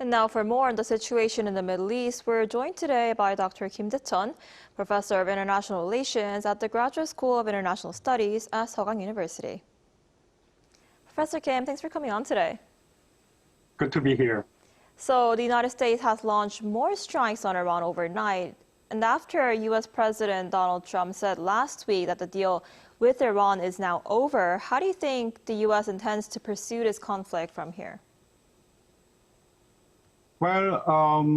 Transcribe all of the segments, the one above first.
And now for more on the situation in the Middle East, we're joined today by Dr. Kim Jae-chun, Professor of International Relations at the Graduate School of International Studies at Sogang University. Professor Kim, thanks for coming on today. Good to be here. So the United States has launched more strikes on Iran overnight. And after U.S. President Donald Trump said last week that the deal with Iran is now over, how do you think the U.S. intends to pursue this conflict from here? Well,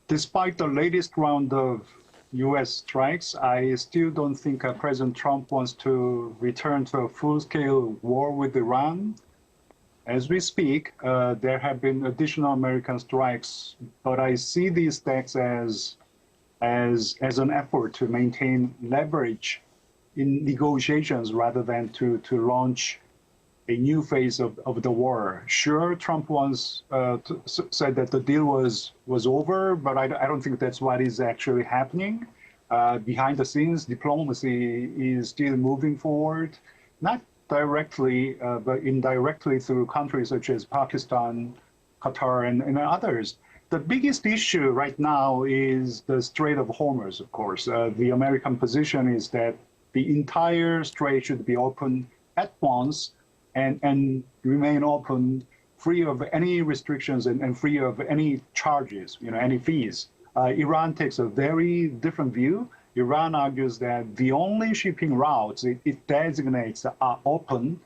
despite the latest round of U.S. strikes, I still don't think President Trump wants to return to a full-scale war with Iran. As we speak, there have been additional American strikes, but I see these attacks as an effort to maintain leverage in negotiations rather than to launch a new phase of the war. Sure, Trump once said that the deal was over, but I don't think that's what is actually happening. Behind the scenes, diplomacy is still moving forward, not directly, but indirectly through countries such as Pakistan, Qatar, and others. The biggest issue right now is the Strait of Hormuz, of course. The American position is that the entire strait should be open at once and remain open, free of any restrictions and free of any charges, any fees. Iran takes a very different view. Iran argues that the only shipping routes it designates are open,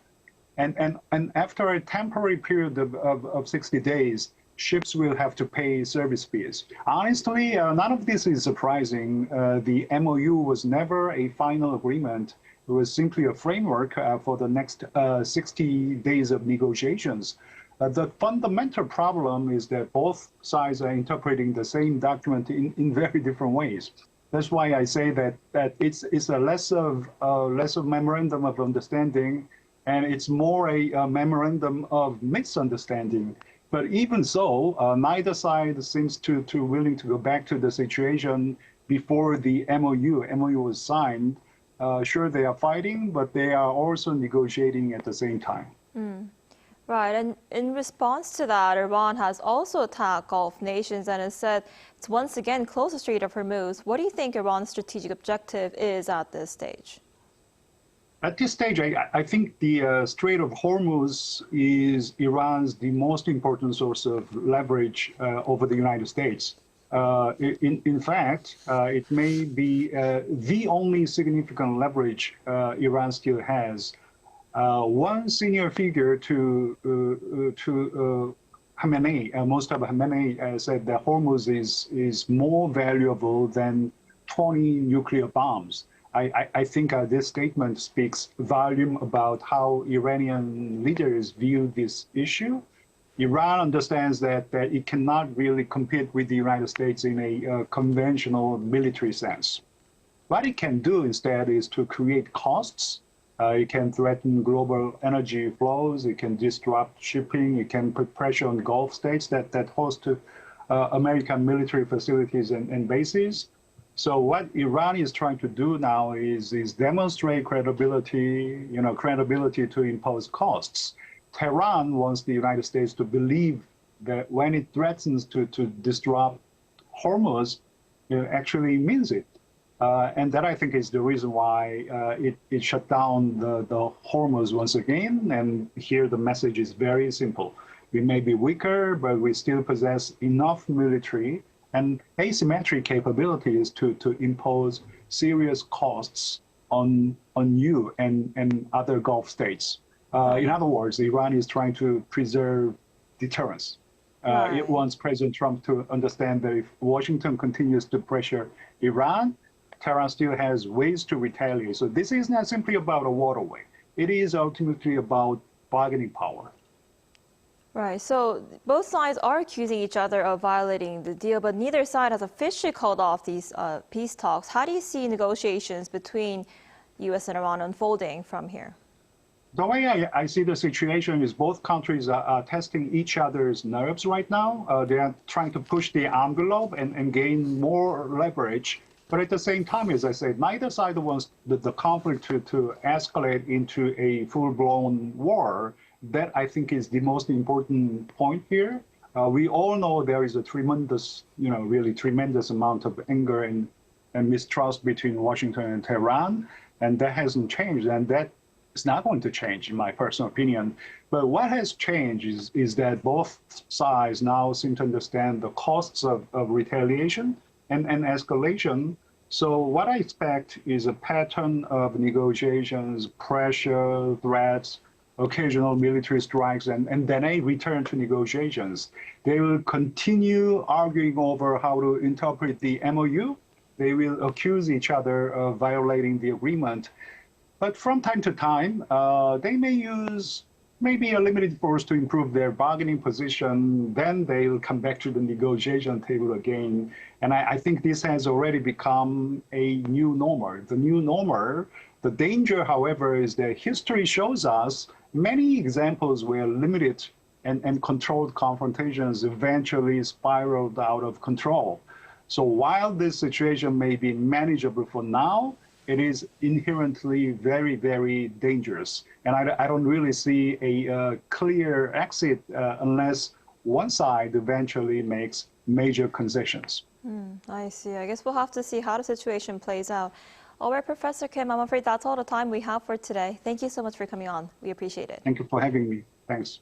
and after a temporary period of 60 days, ships will have to pay service fees. Honestly, none of this is surprising. The MOU was never a final agreement. It was simply a framework for the next 60 days of negotiations. The fundamental problem is that both sides are interpreting the same document in very different ways. That's why I say that it's a less of memorandum of understanding, and it's more a memorandum of misunderstanding. But even so, neither side seems to willing to go back to the situation before the MOU was signed. Sure, they are fighting, but they are also negotiating at the same time. Right, and in response to that, Iran has also attacked Gulf nations and has said it's once again closed the Strait of Hormuz. What do you think Iran's strategic objective is at this stage? At this stage, I think the Strait of Hormuz is the most important source of leverage over the United States. In fact, it may be the only significant leverage Iran still has. One senior figure to Khamenei, Moshtaba Khamenei, said that Hormuz is more valuable than 20 nuclear bombs. I think this statement speaks volume about how Iranian leaders view this issue. Iran understands that it cannot really compete with the United States in a conventional military sense. What it can do instead is to create costs. It can threaten global energy flows. It can disrupt shipping. It can put pressure on Gulf states that host American military facilities and bases. So what Iran is trying to do now is demonstrate credibility, credibility to impose costs. Tehran wants the United States to believe that when it threatens to disrupt Hormuz, it actually means it. And that, I think, is the reason why it shut down the Hormuz once again. And here the message is very simple. We may be weaker, but we still possess enough military and asymmetric capabilities to impose serious costs on you and other Gulf states. In other words, Iran is trying to preserve deterrence. It wants President Trump to understand that if Washington continues to pressure Iran, Tehran still has ways to retaliate. So this is not simply about a waterway. It is ultimately about bargaining power. Right. So both sides are accusing each other of violating the deal, but neither side has officially called off these peace talks. How do you see negotiations between U.S. and Iran unfolding from here? The way I see the situation is both countries are testing each other's nerves right now. They are trying to push the envelope and gain more leverage. But at the same time, as I said, neither side wants the conflict to escalate into a full-blown war. That, I think, is the most important point here. We all know there is a tremendous, really tremendous amount of anger and mistrust between Washington and Tehran, and that hasn't changed, and that is not going to change, in my personal opinion. But what has changed is that both sides now seem to understand the costs of retaliation and escalation. So what I expect is a pattern of negotiations, pressure, threats, occasional military strikes, and then a return to negotiations. They will continue arguing over how to interpret the MOU. They will accuse each other of violating the agreement. But from time to time, they may use maybe a limited force to improve their bargaining position. Then they'll come back to the negotiation table again. And I think this has already become a new normal. The new normal. The danger, however, is that history shows us many examples where limited and controlled confrontations eventually spiraled out of control. So while this situation may be manageable for now, it is inherently very, very dangerous. And I don't really see a clear exit unless one side eventually makes major concessions. I see. I guess we'll have to see how the situation plays out. All right, Professor Kim, I'm afraid that's all the time we have for today. Thank you so much for coming on. We appreciate it. Thank you for having me. Thanks.